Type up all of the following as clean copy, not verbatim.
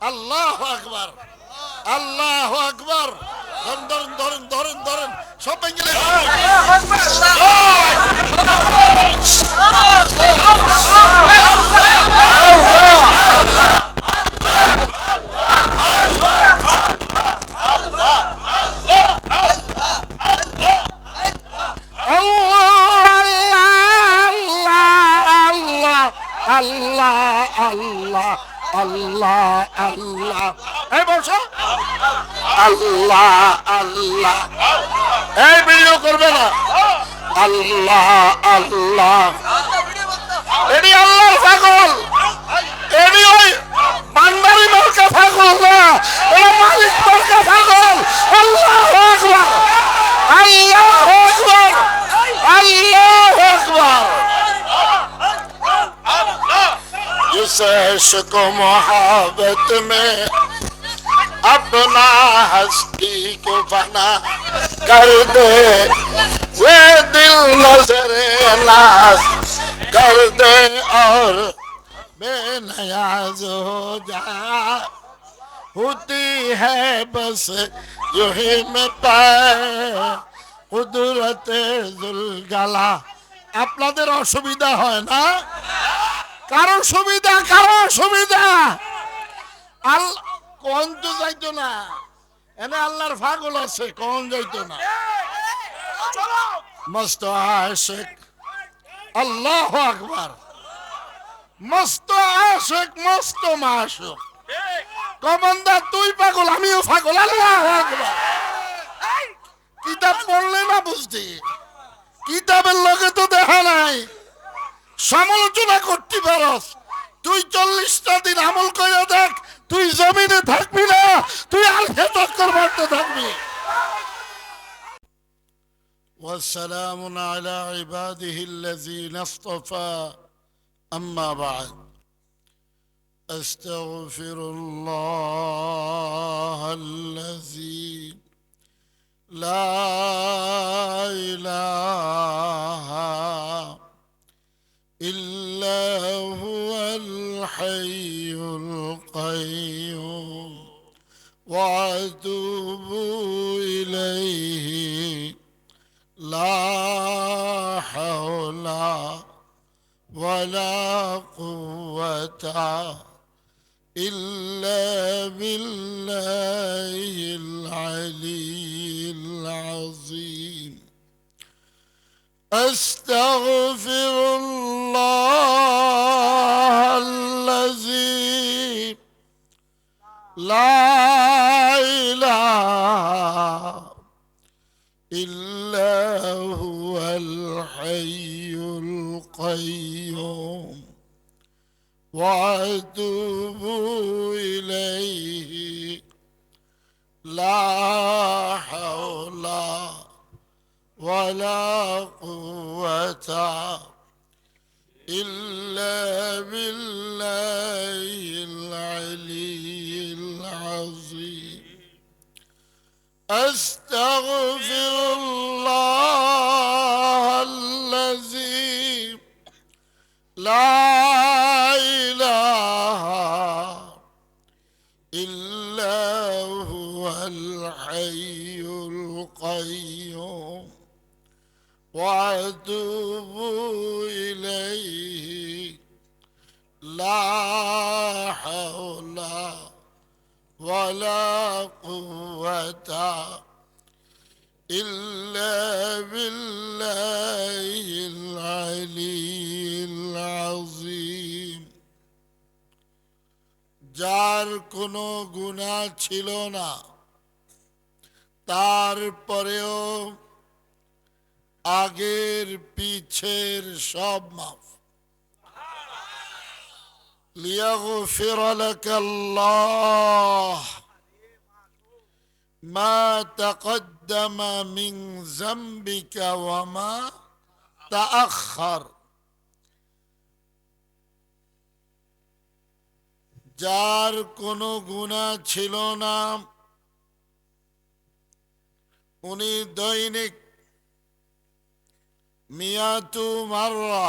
আল্লাহু আকবার, আল্লাহু আকবার। ধরুন ধরুন ধরুন ধরুন ধরুন, সব ভেঙে গেলে আল্লাহ আল্লাহ আল্লাহ আল্লাহ। এই বসো। আল্লাহ আল্লাহ, এই ভিডিও করবে না। আল্লাহ আল্লাহ, এটি আল্লাহর পাগল, এটি ওই বান্দারি মার্কা পাগল না, এটা মালিক মার্কা পাগল। আল্লাহু আকবার, আল্লাহু আকবার, আল্লাহু আকবার। जिस इश्क मोहब्बत में अपना हस्ती को बना कर दे, वे दिल नजरे नाज कर दे और बेनियाज हो जा। होती है बस यूं ही में पाए कुदरत जुलगला। আপনাদের অসুবিধা হয় না? কারো সুবিধা, কারো সুবিধা। আল্লাহ কোন তো যাইতো না, এনে আল্লাহর পাগল আছে, কোন যাইতো না। মস্ত আশিক, আল্লাহু আকবার, মস্ত আশিক, মস্ত মাশুক। কমান্ডার তুই পাগল, আমিও পাগল। আল্লাহু আকবার। কিতাব পড়লে না বুঝতি, কিতাবের লগে তো দেখা নাই। সমালোচনা করতে পারস, তুই 40টা দিন আমল করে দেখ, তুই জমিনে থাকবি না, তুই আলহে তক্কর মারতে থাকবি। والسلام على عباده الذين اصطفى أما بعد أستغفر الله الذي لا إله إلا هو الحي القيوم وأتوب إليه لا حول ولا قوة إلا بالله العلي العظيم. أستغفر الله الذي لا إله إلا هو الحي القيوم وأتوب إليه لا حول ولا قوة إلا بالله العلي العظيم. أستغفر الله الذي لا إله إلا هو الحي القيوم وأتوب إليه لا حول ولا قوة إلا بالله العلي العظيم. যার কোনো গুনাহ ছিল না, তারপরেও আগের পিছের সব মাফ। লিয়াগফির লাকা আল্লাহ মা তাকদ্দামা মিন যামবিকা ওয়া মা তাআখার। যার কোনো গুনাহ ছিল না, উনি দৈনিক মিয়াতু মাররা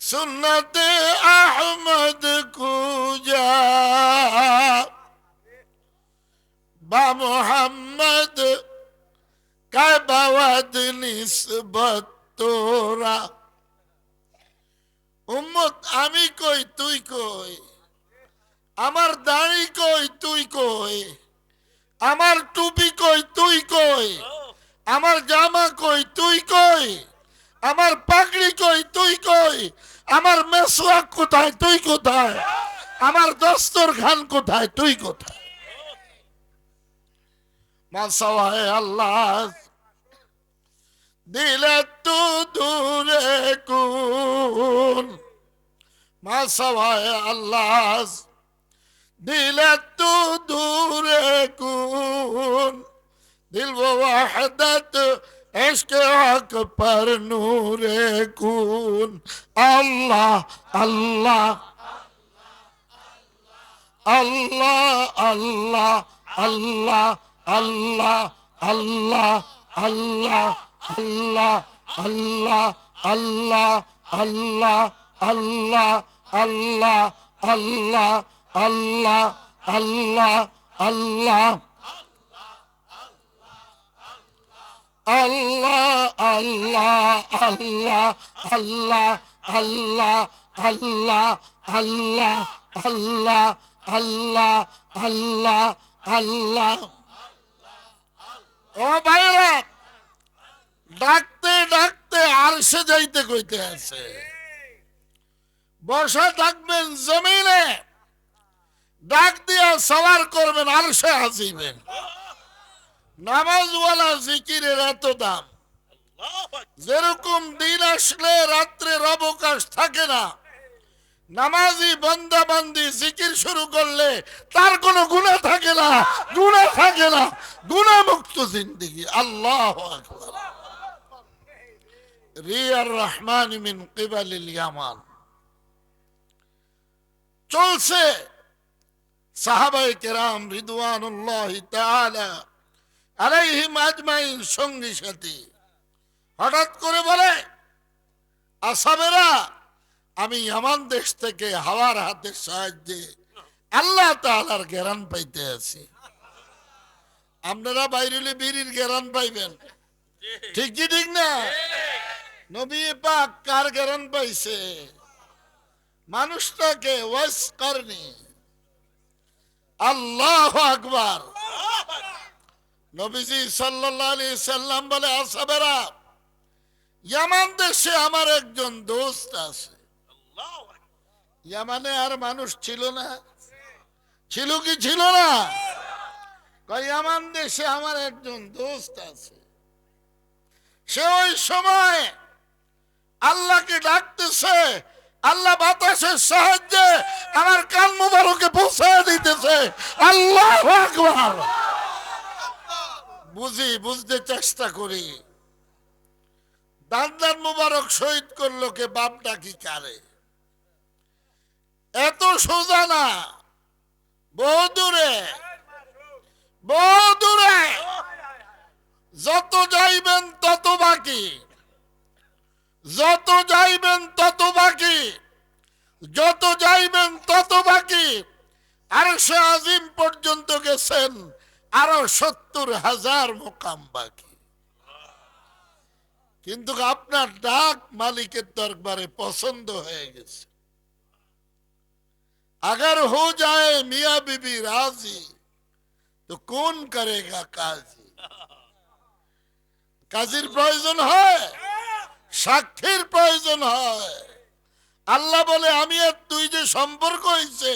सुन्नत अहमद कुजा बा मोहम्मद কাবাওয়াদ নিসবত তোরা উম্মত আমি কই তুই কই আমার দাড়ি কই তুই কই আমার টুপি কই তুই কই আমার জামা কই তুই কই আমার পাগড়ি কই তুই কই আমার মেসওয়াক কোথায় তুই কোথায় আমার দস্তরখান কোথায় তুই কোথায় মাসাওয়ায়ে আল্লাহ দিলে তু দূরে কুন মাসাওয়ায়ে আল্লাহ দিলে তু দূরে কুন दिल वो वहदत इश्क हक पर नूरे कून अल्लाह अल्लाह अल्लाह अल्लाह अल्लाह अल्लाह अल्लाह अल्लाह अल्लाह अल्लाह अल्लाह अल्लाह अल्लाह अल्लाह अल्लाह अल्लाह अल्लाह अल्लाह Allah, Allah, Allah, Allah, Allah, Allah, Allah, Allah, Allah, Allah, Allah. ও ভাইরা ডাকতে ডাকতে আরশে যাইতে কইতে আছে বসা থাকবেন জমিনে ডাক দিয়া সওয়ার করবেন আরশে হাজিবেন নামাজওয়ালা জিকিরের এত দাম যেরকম দিন আসলে রাত্রের অবকাশ থাকে না নামাজি বান্দা বান্দি জিকির শুরু করলে তার কোনো গুনাহ থাকে না গুনাহ মুক্ত জিন্দেগি আল্লাহু আকবার রিয়ার রহমান মিন কিবালিল ইয়ামান চলছে সাহাবায়ে কেরাম রিদওয়ানুল্লাহি তাআলা আলাইহিম আজমাইন সঙ্গী সাথী হঠাৎ করে বলে আসহাবেরা আমি ইয়ামান দেশ থেকে হাওয়ার হাতের সাহায্যে আল্লাহ তাআলার জ্ঞান পাইতে আছি আপনারা বাইরেলে বীরির জ্ঞান পাইবেন ঠিক কি ঠিক না নবী পাক কার জ্ঞান পাইছে মানুষটাকে ওয়াজ করনি আল্লাহু আকবার নবীজি সাল্লাল্লাহু আলাইহি সাল্লাম বলে আসহাবেরা ইয়ামান দেশে আমার একজন দোস্ত আছে ইয়ামানে আর মানুষ ছিল না ছিল কি ছিল না কই ইয়ামান দেশে আমার একজন দোস্ত আছে সে ওই সময় আল্লাহকে ডাকতেছে আল্লাহ বাতাসের সাহায্যে আমার কান মুবারকে পৌঁছায় দিতেছে আল্লাহু আকবার বুঝতে চেষ্টা করি দান মুবারক শহীদ করলো কে বাপটা কি কারে এত সোজা না বহু দূরে যত যাইবেন তত বাকি যত যাইবেন তত বাকি আরশে আজিম পর্যন্ত গেছেন আরো ৭০,০০০ মুকাম বাকি কিন্তু আপনার ডাক মালিকের দরবারে পছন্দ হয়ে গেছে अगर हो जाए मियां बीबी राजी तो कौन करेगा काजी কাজীর প্রয়োজন হয় সাক্ষীর প্রয়োজন হয় আল্লাহ বলে আমি আর তুই যে সম্পর্ক হইছে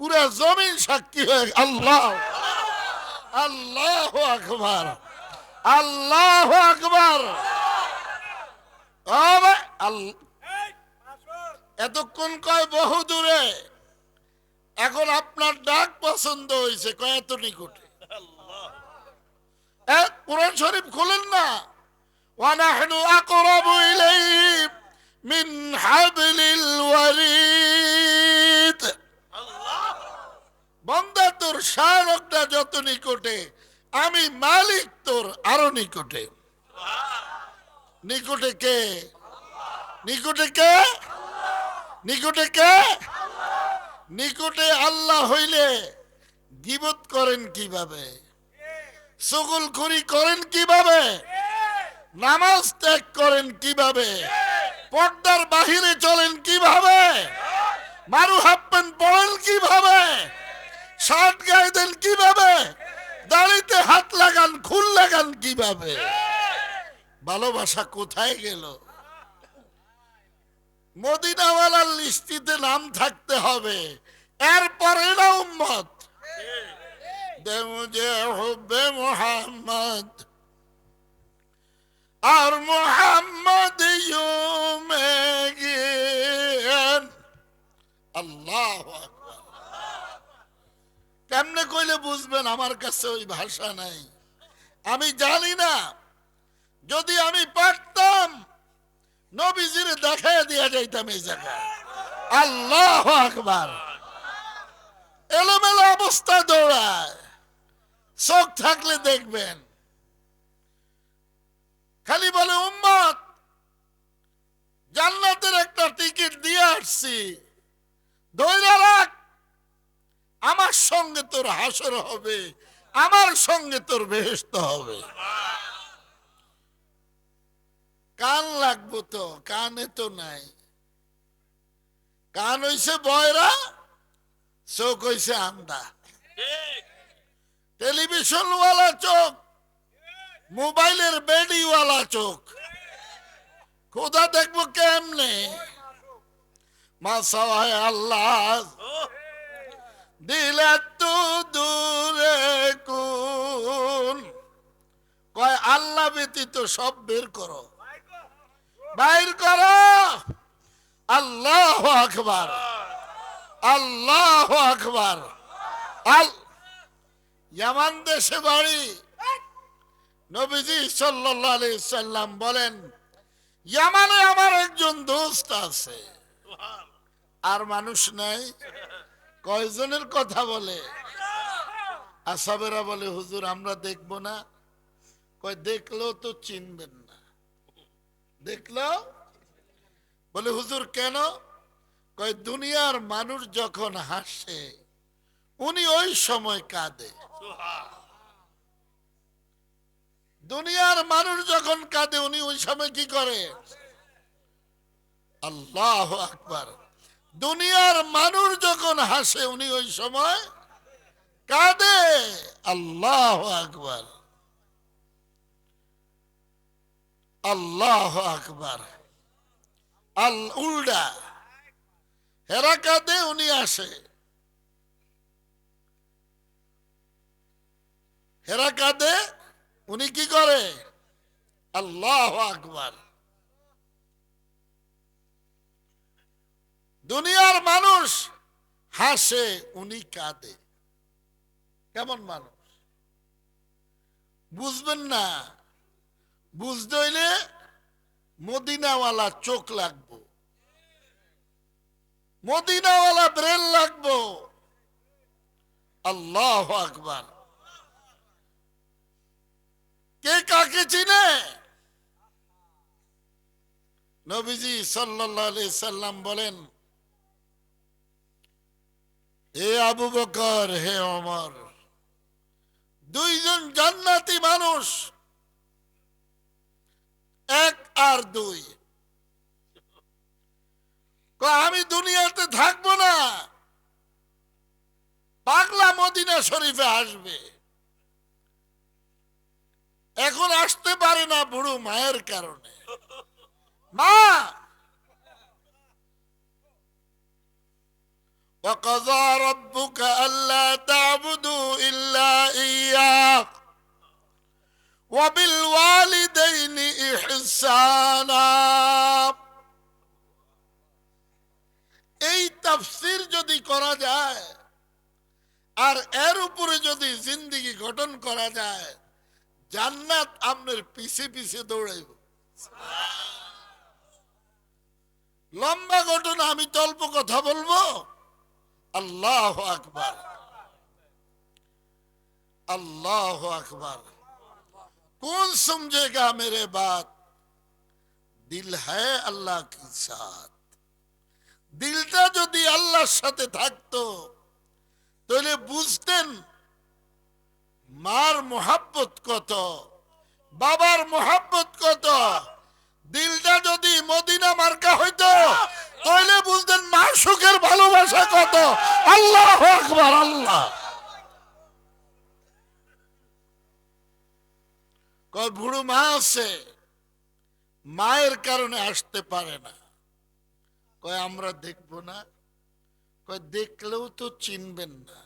পুরো জমিন সাক্ষী হয়ে আল্লাহ আল্লাহু আকবার আল্লাহু আকবার এতক্ষণ কয় বহু দূরে এখন আপনার ডাক পছন্দ হয়েছে কত নিকটে কুরআন শরীফ খুলেন না ওয়া নাহনু আকরাবু ইলাইহি মিন হাবলিল ওয়ারিদ বান্দা তোর শারকটা যত নিকটে আমি মালিক তোর আরো নিকটে নিকটে কে নিকটে কে? নিকটে আল্লাহ হইলে গীবত করেন কিভাবে, চুগলখড়ি করেন কিভাবে, নামাজ ত্যাগ করেন কিভাবে, পর্দার বাহিরে চলেন কিভাবে, মারু হাফ প্যান্ট পরেন কিভাবে, শার্ট গায়ে দেন কিভাবে, দাড়িতে হাত লাগান খুল লাগান কিভাবে। ভালোবাসা কোথায় গেল? মদিনাওয়ালার লিস্টিতে নাম থাকতে হবে, এরপরে না উম্মত। দে মুঝে হুব্বে মুহাম্মদ আর মুহাম্মদ ইউমেগিন। আল্লাহু আকবার। কেমনে কইলে বুঝবেন? আমার কাছে ওই ভাষা নাই, আমি জানি না। যদি আমি পারতাম নবীজিরে দেখায় দিয়া যাইতাম এই জায়গায়। আল্লাহু আকবার। এলোমেলো অবস্থা দৌড়ায়, চোখ থাকলে দেখবেন। খালি বলে উম্মত জান্নাতের একটা টিকিট দিয়ে আসছি, ধইরা রাখ, আমার সঙ্গে তোর হাসর হবে, আমার সঙ্গে তোর বেহেশত হবে। কান লাগবো তো, কানে তো নাই। কান হইছে বয়রা, চোখ হইছে আন্দা। টেলিভিশনওয়ালা চোখ, মোবাইলের বেডিওয়ালা চোখ, খোদা দেখবো কেমনে? মাসাওয়ায় আল্লাহ দিলে তো দূরে কোন। কয় আল্লাহ ব্যতীত সব বের করো, বাইর করো। আল্লাহু আকবার, আল্লাহু আকবার। ইয়ামান দেশে বাড়ি। নবীজি সাল্লাল্লাহু আলাইহি সাল্লাম বলেন, ইয়ামানে আমার একজন দোস্ত আছে, আর মানুষ নাই। কয়জনের কথা বলে? আসাবেরা বলে, হুজুর আমরা দেখবো না। কয় দেখলেও তো চিনবেন না। দেখলো? বলে হুজুর কেন? কয় দুনিয়ার মানুষ যখন হাসে উনি ওই সময় কাঁদে। দুনিয়ার মানুষ যখন কাঁদে উনি ওই সময় কি করে? আল্লাহু আকবার। দুনিয়ার মানুষ যখন হাসে উনি ওই সময় কাঁদে। আল্লাহু আকবার, আল্লাহু আকবার। উল্টা, হেরা কাঁদে উনি আসে। হেরা কাঁদে উনি কি করে? আল্লাহু আকবার। দুনিয়ার মানুষ হাসে উনি কাঁদে। কেমন মানুষ বুঝবেন না? বুঝতে হইলে মদিনাওয়ালা চোখ লাগবো, মদিনাওয়ালা ব্রেন লাগবো। আল্লাহু আকবার। কে কাকে চিনে? নবীজি সাল্লাল্লাহু আলাইহি সাল্লাম বলেন, হে আবু বকর, হে ওমর, দুইজন জান্নাতি মানুষ, এক আর দুই। আমি দুনিয়াতে থাকবো না, পাগলা মদিনা শরীফে আসবে। এখন আসতে পারে না বুড়ো মায়ের কারণে। মা, وقضى ربك ألا تعبدوا إلا إياه وبالوالدين إحسانا। এই তাফসীর যদি করা যায় আর এর উপরে যদি জিন্দেগি গঠন করা যায়, জান্নাত আপনার পিছে পিছে দৌড়াইব। লম্বা ঘটনা, আমি অল্প কথা বলবো। আল্লাহু আকবার, अल्लाह अकबर। कौन समझेगा मेरे बात, दिल है अल्लाह के साथ, দিলটা যদি আল্লাহর সাথে থাকতো তাহলে বুঝতেন মার মোহাব্বত কত, বাবার মোহাব্বত কত। দিলটা যদি মদিনা মার্কা হইতো তাহলে বুঝতেন মাশূকের ভালোবাসা কত। আল্লাহু আকবার। আল্লাহ কয় বুড়ো মা আছে, মায়ের কারণে আসতে পারে না। কয় আমরা দেখবো না। কয় দেখলেও তো চিনবেন না।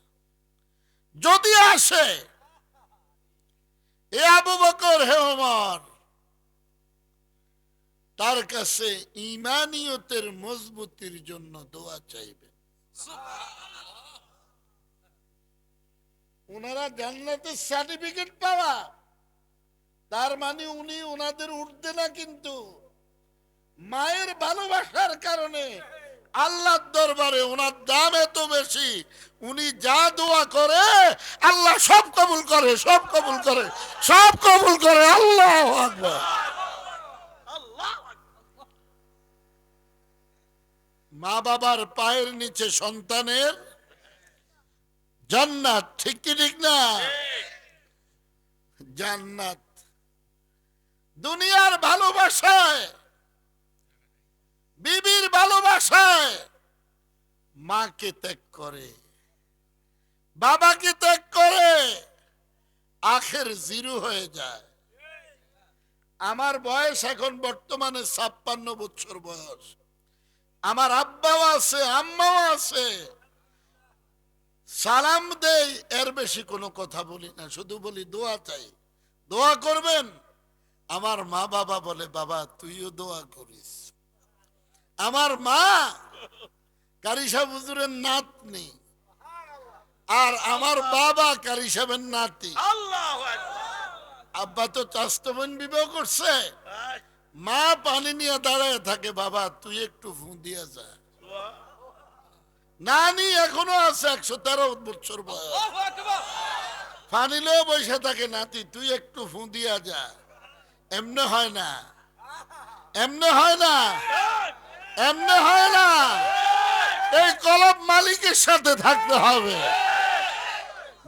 যদি আসে, এ আবু বকর হে ওমর, তার কাছে ঈমানিয়তের মজবুতির জন্য দোয়া চাইবে। ওনারা জান্নাতের সার্টিফিকেট পাওয়া, তার মানে উনি ওনাদের উঠবে না, কিন্তু মায়ের ভালোবাসার কারণে আল্লাহর দরবারে ওনার দাম এত বেশি, উনি যা দোয়া করে আল্লাহ সব কবুল করে, সব কবুল করে, সব কবুল করে। আল্লাহু আকবার। মা বাবার পায়ের নিচে সন্তানের জান্নাত, ঠিক কি ঠিক না? জান্নাত। দুনিয়ার ভালোবাসায়, বিবির ভালোবাসায় মাকে ত্যাগ করে, বাবাকে ত্যাগ করে, আখের জিরো হয়ে যায়। আমার বয়স এখন বর্তমানে 56 বছর বয়স। আমার আব্বাও আছে, আম্মাও আছে, সালাম দেই, এর বেশি কোনো কথা বলি না, শুধু বলি দোয়া চাই, দোয়া করবেন। আমার মা বাবা বলে বাবা তুইও দোয়া করিস। আমার মা কারি সাহেব হুজুরের নাতনি, আর আমার বাবা কারি সাহেবের নাতি। আব্বা তো চাস্ত বোন বিবাহ করছে। মা পানি নিয়ে দাঁড়ায় থাকে, বাবা তুই একটু ফু দিয়া যা। নানি এখনো আছে, 113 বছর বয়স, পানিলেও বসে থাকে, নাতি তুই একটু ফু দিয়া যা। এমনে হয় না, এমনে হয় না, এমনে হয় না। এই কলব মালিকের সাথে থাকতে হবে।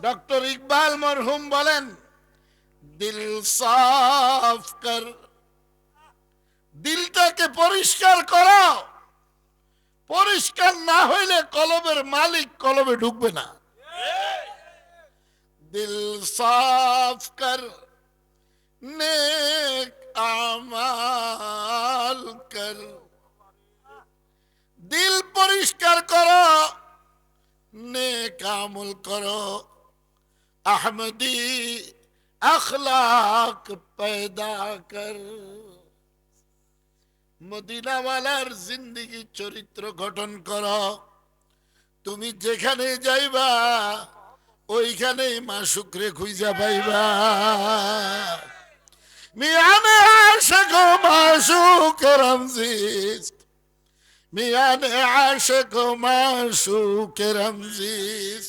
ডক্টর ইকবাল মরহুম বলেন, দিল সাফ কর, দিলটাকে পরিষ্কার করো। পরিষ্কার না হইলে কলবের মালিক কলবে ঢুকবে না। দিল সাফ কর, নেক আমাল কর। দিল পরিষ্কার করো, নেক আমল করো, আহমদি আখলাক पैदा কর। মদিনাওয়ালার জিন্দেগি চরিত্র গঠন করো। তুমি যেখানে যাইবা ওইখানে মাশূকরে খুঁজা পাইবা। মিয়ানে আশিক ও মাশূক রমজিজ, মিয়ানে আশিক ও মাশূক রমজিজ।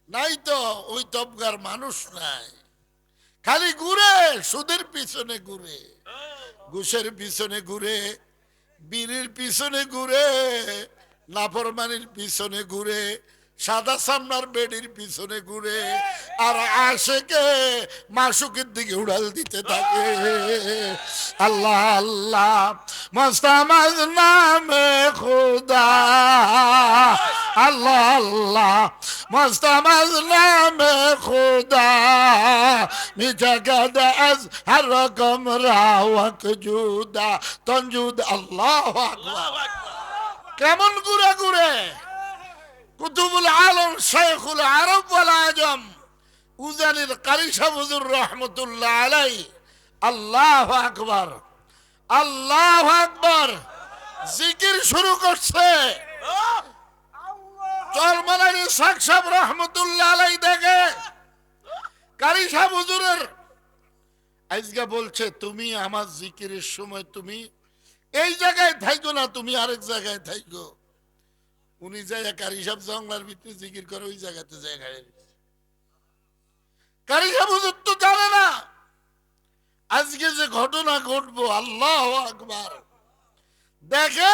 নাই তো ওই তবগার মানুষ নাই, খালি ঘুরে, সুদের পিছনে ঘুরে, ঘুষের পিছনে ঘুরে, বীরের পিছনে ঘুরে, নাফরমানির পিছনে ঘুরে, সাদা সামনার বেডির পিছনে ঘুরে, আর আশেকে মাশূকের দিকে উড়াল দিতে থাকে। আল্লাহ আল্লাহ মুস্তামাজ নামে খুদা, আল্লাহ আল্লাহ মুস্তামাজ নামে খুদা, মিজাগাদ আজ হর রকম রাওয়াক জুদা তঞ্জুদ। আল্লাহু আকবার। কেমন ঘুরে ঘুরে কুতুবুল আলম শেখুল আরব ওয়াল আজম উজানির কারি সাহেব হুজুর রহমতুল্লাহ আলাই। আল্লাহু আকবার, আল্লাহু আকবার। জিকির শুরু করছে। চরমানার ইসহাক সাহেব রহমতুল্লাহ আলাই দেখে কারি সাহেব হুজুরের আজকে বলছে, তুমি আমার জিকিরের সময় তুমি এই জায়গায় থাইকো না, তুমি আরেক জায়গায় থাইকো। উনি যায় কারি সাহেব জঙ্গলার ভিতরে জিকির করে, ওই জায়গাতে জায়গায় কারি সাহেব হুজুর তো জানে না আজকে যে ঘটনা ঘটবো। আল্লাহু আকবার। দেখে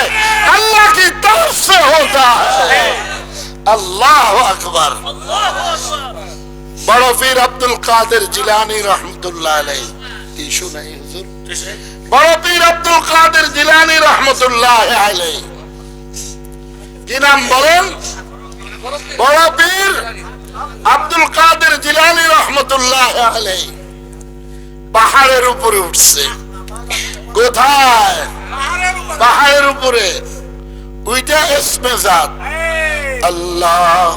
আল্লাহু আকবার। বড় পীর আব্দুল কাদের জিলানী রহমতুল্লাহ আলাইহি, কি শুনাই হুজুর? বড় পীর আব্দুল কাদের জিলানী রহমতুল্লাহ আলাইহি, কি নাম বলেন? বড় পীর আব্দুল কাদের জিলানী রহমতুল্লাহ আলাইহি পাহাড়ের উপরে উঠছে। কোথায়? পাহাড়ের উপরে। ওইটা ইসমে জাত আল্লাহ।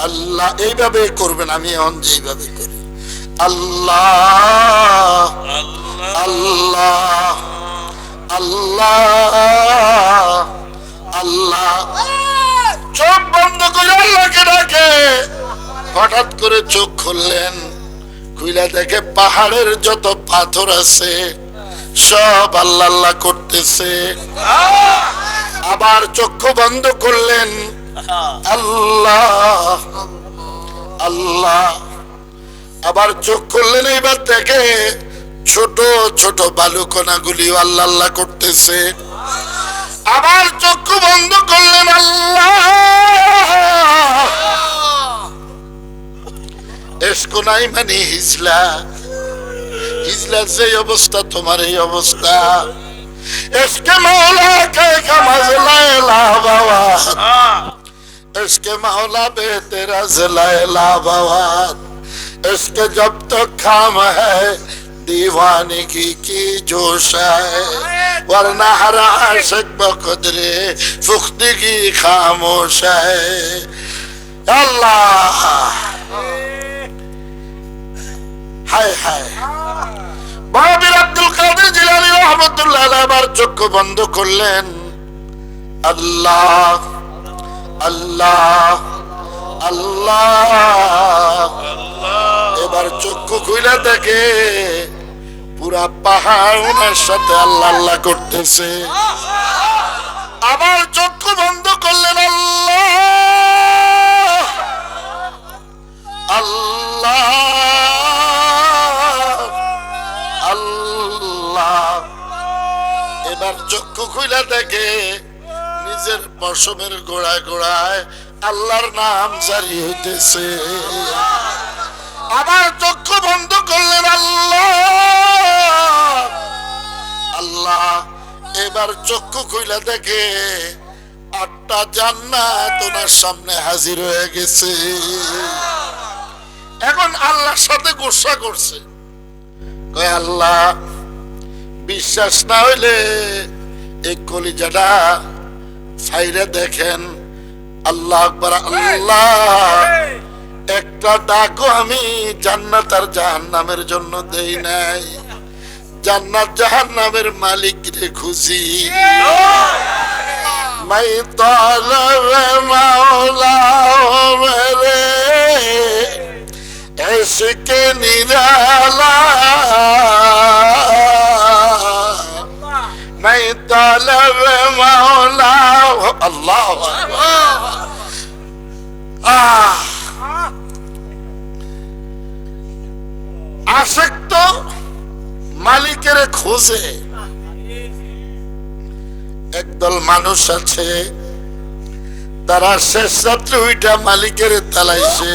আল্লাহ এইভাবে করবেন, আমি এখন যেইভাবে করি, আল্লাহ আল্লাহ আল্লাহ আল্লাহ। চোখ বন্ধ করে আল্লাহকে ডাকে। হঠাৎ করে চোখ খুললেন, খুইলা দেখে পাহাড়ের যত পাথর আছে সব আল্লাহ আল্লাহ করতেছে। আবার চক্ষু বন্ধ করলেন, আল্লাহ আল্লাহ। আবার চোখ খুললেন, এইবার থেকে ছোট ছোট বালুকণা গুলি আল্লাহ আল্লাহ করতেছে। আবার চক্ষু বন্ধ করলেন, আল্লাহ। এসকো নাই মানে হিজলা, হিজলার যে অবস্থা তোমার এই অবস্থা। এসকে মৌলা কে কামাজলা বাবা, এসকে মৌলা বে তেরা জলা বাবা। इसके जब तक खाम है दीवानगी की जोश है, वरना हर आशिक बकदरे फुख्तगी खामोश है। अल्लाह हाय हाय। বড় আব্দুল কাদের জিলানী রহমতুল্লাহ আলাইহি আবার চক্ষু বন্ধ করলেন, আল্লাহ আল্লাহ আল্লাহ। এবার চক্ষু খুলে দেখে পুরা পাহাড় ওনার সাথে আল্লাহ আল্লাহ করতেছে। আবার চক্ষু বন্ধ করলেন, আল্লাহ আল্লাহ আল্লাহ। এবার চক্ষু খুলে দেখে নিজের পশমের গোড়ায় গোড়ায় আল্লাহর নাম জারি হইতেছে। আবার চক্ষু বন্ধ করলেন, আল্লাহ আল্লাহ। এবার চক্ষু খুলে দেখে 8টা জান্নাত ওনার সামনে হাজির হয়ে গেছে। এখন আল্লাহর সাথে গোসা করছে, কয় আল্লাহ বিশ্বাস না হইলে এই কলিজাটা ছাইরে দেখেন। আল্লাহ আকবার। আল্লাহ একটা ডাকও আমি জান্নাত আর জাহান্নামের জন্য দেই নাই, জান্নাত জাহান্নামের মালিক রে খুঁজি। মাই তালবে মাওলা মেরে এসকে নিরালা, মাই তালবে মাওলা। আল্লাহ আশিক তো মালিকের খোঁজে। একদল মানুষ আছে তারা শেষ রাত্রে ওইটা মালিকের তালাইছে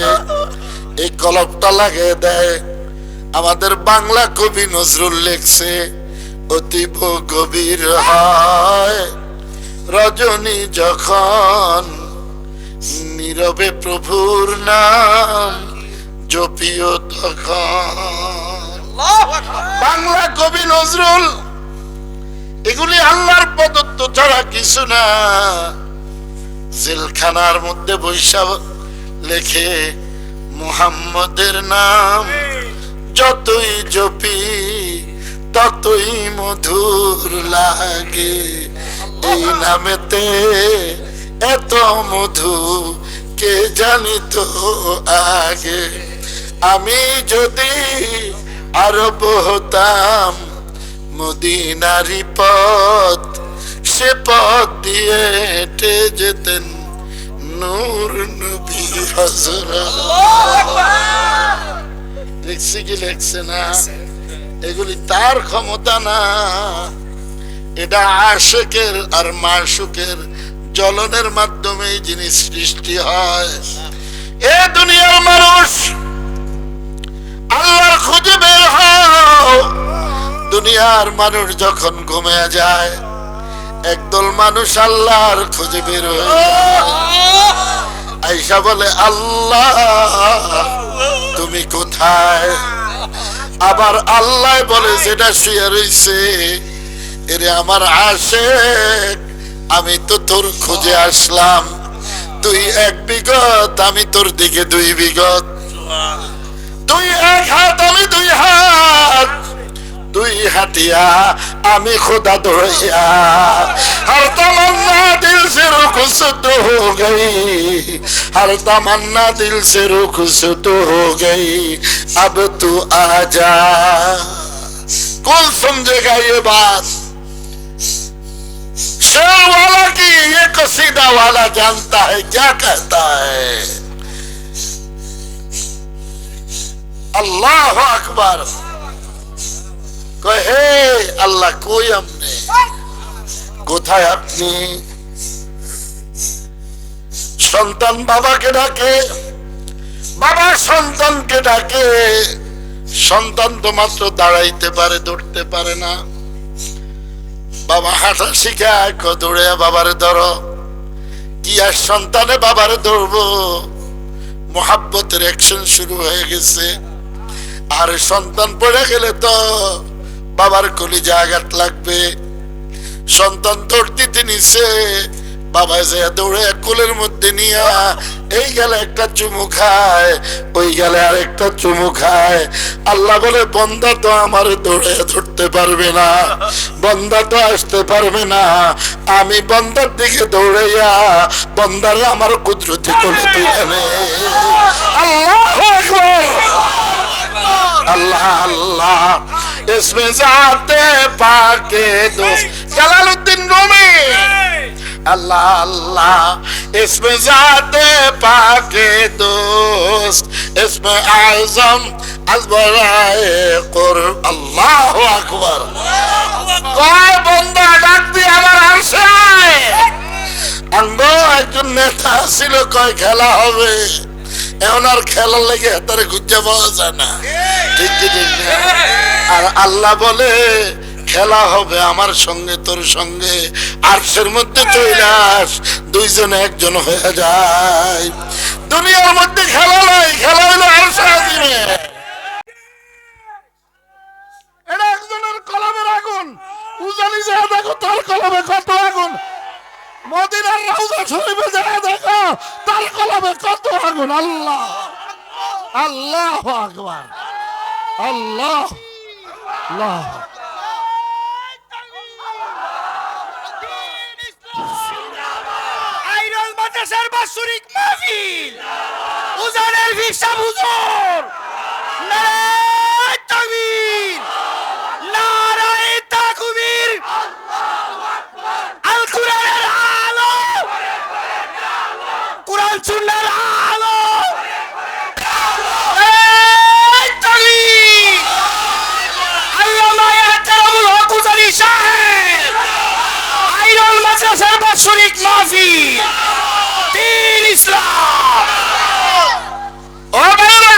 এই কলপটা লাগিয়ে দেয়। আমাদের বাংলা কবি নজরুল লেখছে, অতীব গভীর হয় রজনী যখন নীরবে প্রভুর নাম জপিও তখন। বাংলা কবি নজরুল এগুলি আল্লাহর প্রদত্ত ছাড়া কিছু না। জেলখানার মধ্যে বৈশা লেখে মুহাম্মদের নাম যতই জপি ততই মধুর লাগে, এই নামেতে এত মধু কে জানিত আগে। আমি যদি আরব হতাম মদিনারি পথ, সে পথ দিয়ে হেঁটে যেতেন নূর নবী হযরত। দেখছি কি লেখছে না? এগুলি তার ক্ষমতা না, এটা আশিকের আর মাশুকের জ্বলনের মাধ্যমে এই জিনিস সৃষ্টি হয়। এ দুনিয়ার মানুষ আল্লাহর খুঁজে বের হও। দুনিয়ার মানুষ যখন ঘুমিয়ে যায়, একদল মানুষ আল্লাহর খুঁজে বের হয়ে আইসা বলে, আল্লাহ তুমি কোথায়? আবার আল্লাহ বলে, যেটা শুয়ে রইছে, এরে আমার আশিক, আমি তো তোর খুঁজে আসলাম। তুই এক বিগত, আমি তোর দিকে 2 বিগত। তুই 1 হাত, আমি 2 হাত। 2 হাতিয়া, আমি खुदा दौड़िया। हर तमन्ना दिल से रुखसत हो गई, हर तमन्ना दिल से रुखसत हो गई। अब तू आजा। कौन समझेगा ये बात? शेर वाला की ये कसीदा वाला जानता है क्या कहता है। अल्लाह अकबर। कहे अल्लाह कोई हमने, কোথায় আপনি? সন্তান বাবাকে ডাকে, বাবা সন্তানকে ডাকে। সন্তান তো মাত্র দাঁড়াইতে পারে, দৌড়তে পারে না। বাবা হাঁটা শিখায়, দৌড়ে বাবারে ধরো। কি আর সন্তানে বাবারে ধরবো? মোহাব্বতের অ্যাকশন শুরু হয়ে গেছে। আর সন্তান পড়ে গেলে তো বাবার কলিজা আঘাত লাগবে। সন্তান দৌড় দিতে নিছে, বাবা যে দৌড়ে কোলের মধ্যে নিয়া এই গেলে একটা চুমু খায়, ওই গেলে আর একটা চুমু খায়। আল্লাহ বলে, বন্দা তো আমার দৌড়ে ধরতে পারবে না, বন্দা তো আসতে পারবে না। আমি বন্দার দিকে দৌড়াইয়া বন্দারে আমার কুদরতি কোলে তুলে নে। আল্লাহু আকবার। अल्लाह अल्लाह इसमें जाते पाके दोस्त जलालुद्दीन रूमी। अल्लाह अल्लाह इसमें जाते पाके दोस्त, इसमें आज़म अज़बराए कुर्ब। अल्लाह अकबर। कोई बंदा डाक दी আমার আরশে আয়। আঙ্গো একজন নেতা ছিল, কয় খেলা হবে। এখন আর খেলার লেগে তারে খুঁজে পাওয়া যায় না। ঠিক ঠিক। আর আল্লাহ বলে, খেলা হবে আমার সঙ্গে তোর সঙ্গে। আরশের মধ্যে চলে আস, 2 জনে 1 জন হয়ে যায়। দুনিয়ার মধ্যে খেলা নাই, খেলা হলো আরশে আজিমে। এটা একজনের কলমের আগুন। উজানি যায় দেখো তার কলমে কত আগুন। মদিনার রওজা শরীফে যায় দেখো তার কলমে কত আগুন। আল্লাহ আল্লাহু আকবার। আল্লাহ আল্লাহ। আইরল মাদ্রাসার বাৎসরিক মাহফিল, উজানের ভিক্ষা হুজুর, নারায়ে তাকবীর, নারায়ে তাকবীর। আল কোরআনের আলো, কোরআন সুন্নাহর আলো। নারায়ে তাকবীর। আল্লামা ইয়াহতারামুল হক উজানি সাহেব, আইরল মাদ্রাসার বাৎসরিক মাহফিল, দ্বীন ইসলাম। ও ভাইরা,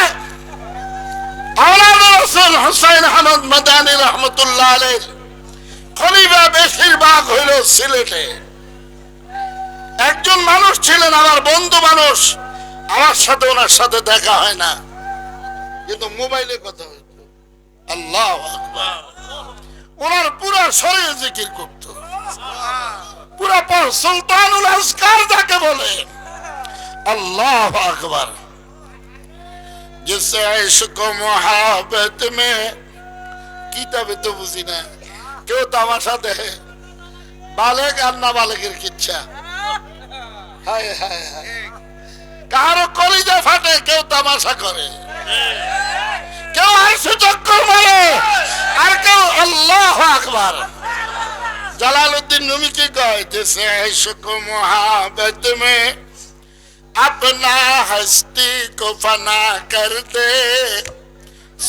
আওলাদ রাসূল হুসাইন আহমদ মাদানী রহমাতুল্লাহ আলাইহি খলিফা বেশিরভাগ হইল সিলেটে। একজন মানুষ ছিলেন আমার বন্ধু মানুষ, আমার সাথে ওনার সাথে দেখা হয় না, কিন্তু মোবাইলে কথা হইতো। আল্লাহু আকবার। ওনার পুরা শরীর জিকির করত, পুরা পর সুলতানুল আসকার যাকে বলে। আল্লাহু আকবার। जिससे इश्क मोहब्बत में কিতাবে তো বুঝি না, কেউ তামাশা দেখে, বালেক আর না বালেকের কিচ্ছা। হায় হায় হায়। কারো কলিজা ফাটে, কেউ তামাশা করে, কেউ আরশে চক্কর মারে, আর কেউ আল্লাহু আকবার। জালালউদ্দিন রুমি কি কয়, जिससे इश्क मोहब्बत में अपना हस्ती को फना कर दे।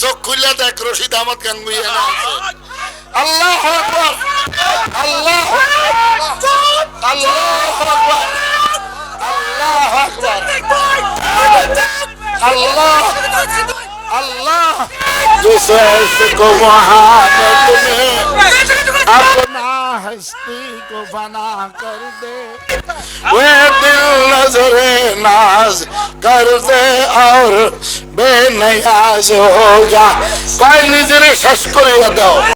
চোখ খুলে দেখ, রশিদ আহমদ গাঙ্গুই আল্লাহ আকবার আল্লাহ আল্লাহ আকবার আল্লাহ আকবার अल्लाह अल्लाह जिस को मोहब्बत में अपना हस्ती को बना कर दे वे दिल नजरे नाज कर दे और बेनियाज हो जा कोई नजरे शश कर दो।